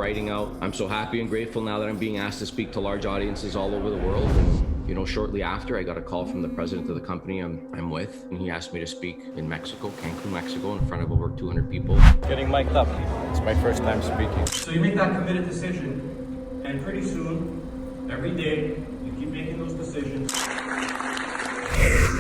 writing out. I'm so happy and grateful now that I'm being asked to speak to large audiences all over the world. And, you know, shortly after, I got a call from the president of the company I'm with, and he asked me to speak in Mexico, Cancun, Mexico, in front of over 200 people. Getting mic'd up. It's my first time speaking. So you make that committed decision, and pretty soon, every day, you keep making those decisions.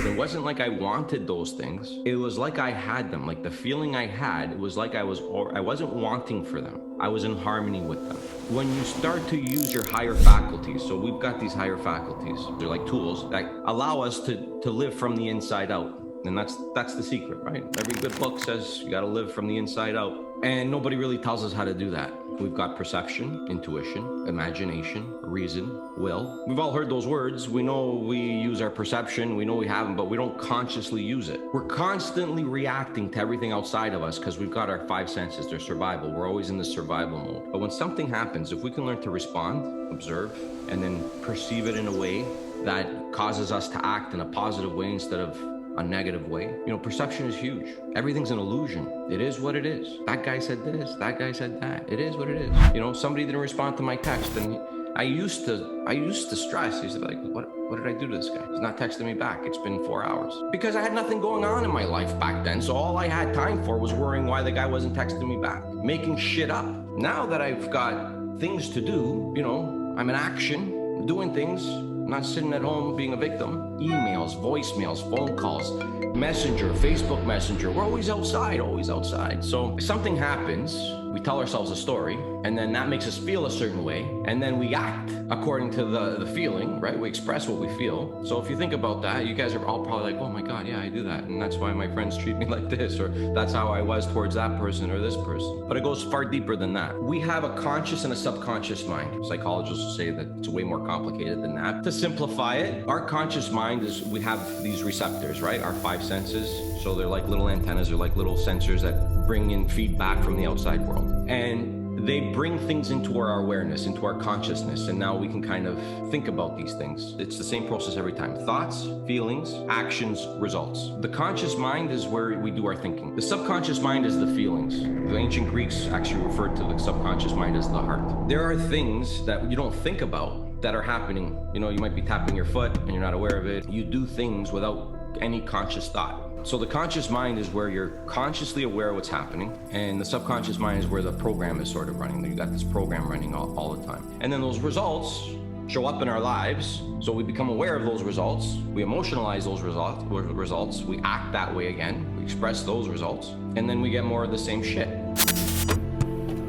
It wasn't like I wanted those things. It was like I had them. Like the feeling I had, it was like I wasn't wanting for them. I was in harmony with them. When you start to use your higher faculties, so we've got these higher faculties, they're like tools that allow us to live from the inside out. And that's the secret, right? Every good book says you gotta live from the inside out. And nobody really tells us how to do that. We've got perception, intuition, imagination, reason, will. We've all heard those words. We know we use our perception, we know we have them, but we don't consciously use it. We're constantly reacting to everything outside of us because we've got our five senses, they're survival. We're always in the survival mode. But when something happens, if we can learn to respond, observe, and then perceive it in a way that causes us to act in a positive way instead of a negative way. You know, perception is huge. Everything's an illusion. It is what it is. That guy said this, that guy said that. It is what it is. You know, somebody didn't respond to my text, and I used to stress. He's like, what did I do to this guy? He's not texting me back. It's been 4 hours. Because I had nothing going on in my life back then, so all I had time for was worrying why the guy wasn't texting me back, making shit up. Now that I've got things to do, you know, I'm in action, I'm doing things, I'm not sitting at home being a victim. Emails, voicemails, phone calls, Messenger, Facebook Messenger. We're always outside, always outside. So if something happens, we tell ourselves a story, and then that makes us feel a certain way, and then we act according to the feeling, right? We express what we feel. So if you think about that, you guys are all probably like, oh my God, yeah, I do that. And that's why my friends treat me like this, or that's how I was towards that person or this person. But it goes far deeper than that. We have a conscious and a subconscious mind. Psychologists will say that it's way more complicated than that. To simplify it, our conscious mind is, we have these receptors, right? Our five senses. So they're like little antennas, they're like little sensors that bring in feedback from the outside world. And they bring things into our awareness, into our consciousness, and now we can kind of think about these things. It's the same process every time. Thoughts, feelings, actions, results. The conscious mind is where we do our thinking. The subconscious mind is the feelings. The ancient Greeks actually referred to the subconscious mind as the heart. There are things that you don't think about that are happening. You know, you might be tapping your foot and you're not aware of it. You do things without any conscious thought. So the conscious mind is where you're consciously aware of what's happening, and the subconscious mind is where the program is sort of running. You got this program running all the time. And then those results show up in our lives, so we become aware of those results, we emotionalize those results, we act that way again, we express those results, and then we get more of the same shit.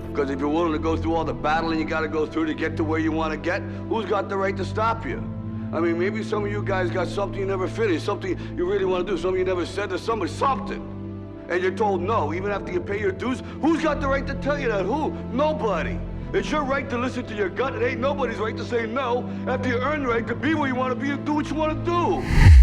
Because if you're willing to go through all the battling you got to go through to get to where you want to get, who's got the right to stop you? I mean, maybe some of you guys got something you never finished, something you really want to do, something you never said to somebody, something. And you're told no, even after you pay your dues. Who's got the right to tell you that? Who? Nobody. It's your right to listen to your gut. It ain't nobody's right to say no after you earn the right to be where you want to be and do what you want to do.